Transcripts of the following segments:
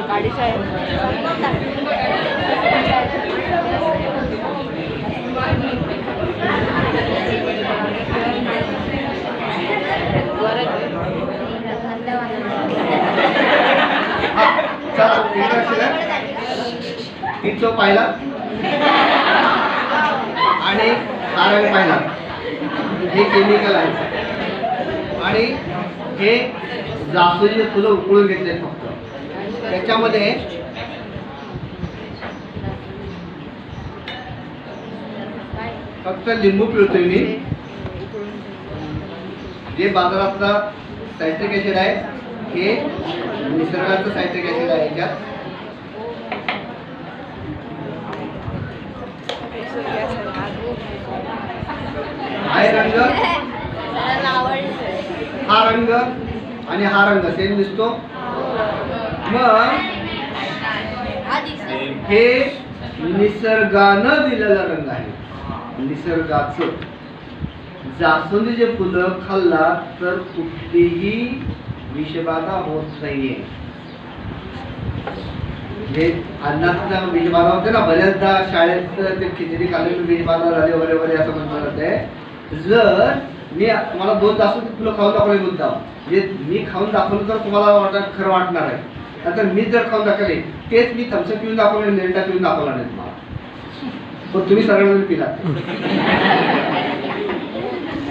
गाडीचं आहे तो पाहिला आणि हा रंग पाहिला. हे केमिकल आहे आणि हे जास्वंदीचे फुलं उकळून घेतले फक्त. त्याच्यामध्ये फक्त लिंबू पिळतोय मी. जे बाजारातला सायट्रिक ऍसिड आहे हे निसर्गाचं सायट्रिक ऍसिड आहे. याच्यात आहे रंग, हा रंग आणि हा रंग सेम दिसतो. मग हे निसर्गानं दिलेला रंग आहे. निसर्गाचं जास्वंदीचे फुलं खाल्ला तर कुठलीही विषबाधा होत नाहीये. हे अन्नाचा विषबाधा होते ना, बऱ्याचदा शाळेत ते खिचडी खाल्ली विषबाधा झाली वगैरे वगैरे असं म्हटलं जाते. जर मी तुम्हाला 2 जास्वंदी फुलं खाऊन दाखवले मुद्दा, म्हणजे मी खाऊन दाखवलं तर तुम्हाला खरं वाटणार आहे. आता मी जर खाऊन दाखवले तेच मी थम्सअप पिऊन दाखवले, मिरिंडा पिऊन दाखवला नाही तुम्हाला, पण तुम्ही सगळ्यांना पिला.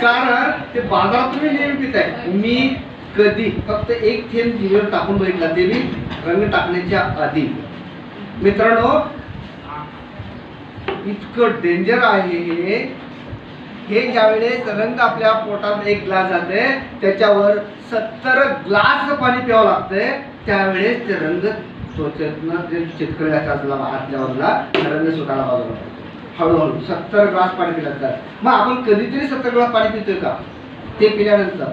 कारण ते बाजारात तुम्ही नेहमी पिताय. मी कधी फक्त 1 थेंब जिभेवर टाकून बघितला, ते मी रंग टाकण्याच्या आधी. मित्रांनो, इतकं डेंजर आहे हे ज्यावेळेस रंग आपल्या पोटात 1 ग्लास जाते त्याच्यावर 70 ग्लास पाणी प्यावं लागतंय. त्यावेळेस ते रंग त्वचेतनं जे चितकळे असतात आतल्यावरला रंग सुटायला बाजूला हळूहळू 70 ग्लास पाणी पिलं तर. मग आपण कधीतरी 70 ग्लास पाणी पितोय का? ते पिल्यानंतर.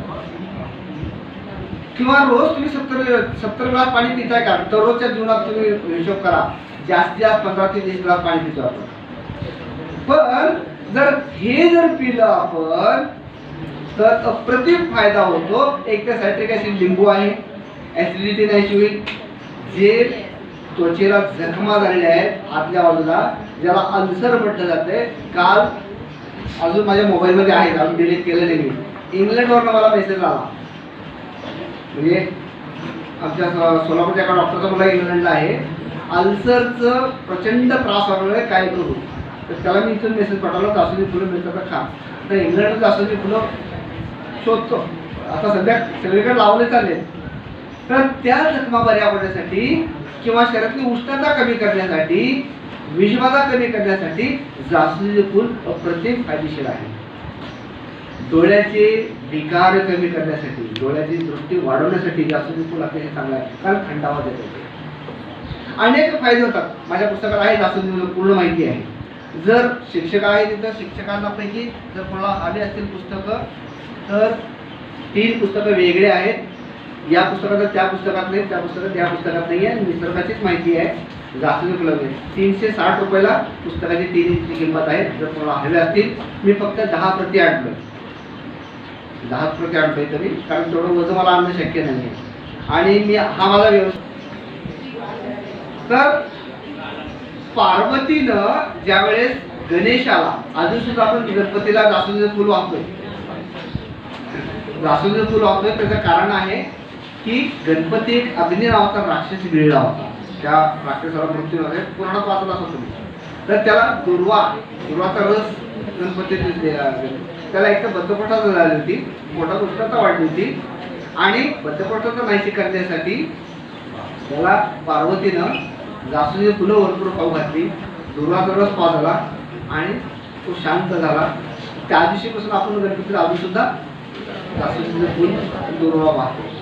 किंवा रोज तुम्ही 70 ग्लास पाणी पिताय का? दररोजच्या जीवनात तुम्ही हिशोब करा, जास्तीत जास्त 15 ते 20 ग्लास पाणी पितो आपण. पण जर पिलं आपण तर अप्रतिम फायदा होतो. एक तर सायट्रिक ऍसिड लिंबू आहे, ऍसिडिटी नाही होईल. जे त्वचेला जखमा झालेल्या आहेत आतल्या बाजूला, ज्याला अल्सर म्हटलं जाते. काल अजून माझ्या मोबाईलमध्ये आहे, अजून डिलीट केलं नाही मी. इंग्लंडवरनं मला मेसेज आला, म्हणजे आमच्या सोलापूरच्या एका डॉक्टरचा मुलगा इंग्लंडला आहे. अल्सरचं प्रचंड त्रास होणार आहे, काय करू? तर त्याला मी इथून मेसेज पाठवला, जास्वंदी फुलं मिळतात तर खा. तर इंग्लंड जास्वंदी फुलं शोधतो, आता सध्या सगळीकडे लावले चालले. तर त्या जखमा बऱ्या होण्यासाठी किंवा शरीरातली उष्णता कमी करण्यासाठी, विषबाधा कमी करण्यासाठी जास्वंदीचे फूल अप्रतिम फायदेशीर आहे. डोळ्याचे विकार कमी करण्यासाठी, डोळ्याची दृष्टी वाढवण्यासाठी जास्वंदी फूल अतिशय चांगला आहे, कारण थंडावा देतो. अनेक फायदे होतात. माझ्या पुस्तकात आहे जास्वंदी पूर्ण माहिती आहे. जर शिक्षक आहे तिथं शिक्षकांना पैकी जर कोणाला हवी असतील पुस्तकं तर 3 पुस्तकं वेगळे आहेत. या पुस्तकात त्या पुस्तकात नाही, त्या पुस्तकात या पुस्तकात नाही आहे. निसर्गाचीच माहिती आहे. जास्वंदी फुलं 360 रुपयाला पुस्तकाची 3 किंमत आहे. जर कोणाला हवे असतील, मी फक्त 10 प्रती आणलोय. 10 प्रती आणलोय तरी, कारण तेवढं वजन मला आणणं शक्य नाही आहे. आणि मी हा माझा व्यवसाय. तर पार्वतीनं ज्यावेळेस गणेशाला, अजून सुद्धा आपण गणपतीला जास्वंदीचं फुल वाहतोय, जास्वंदीचं फुल वाहतोय. त्याचं कारण आहे की गणपती एक अग्नी नावाचा राक्षस गिळला होता. त्या राक्षसाला मृत्यू झाला, पुराणात वाचला असं तुम्ही. तर त्याला दुर्वाचा रस गणपती दिला. त्याला एक तर बद्धकोष्ठता झाली होती, पोटात उष्णता वाढली होती, आणि बद्धकोष्ठता नाहीशी करण्यासाठी त्याला पार्वतीनं जास्वंदी फुलं भरपूर खाऊ घातली, दुर्वाचा रस पाजला आणि तो शांत झाला. त्या दिवशीपासून आपण गणपतीला अजून सुद्धा जास्वंदीचं फुल दुर्वा पाहतो.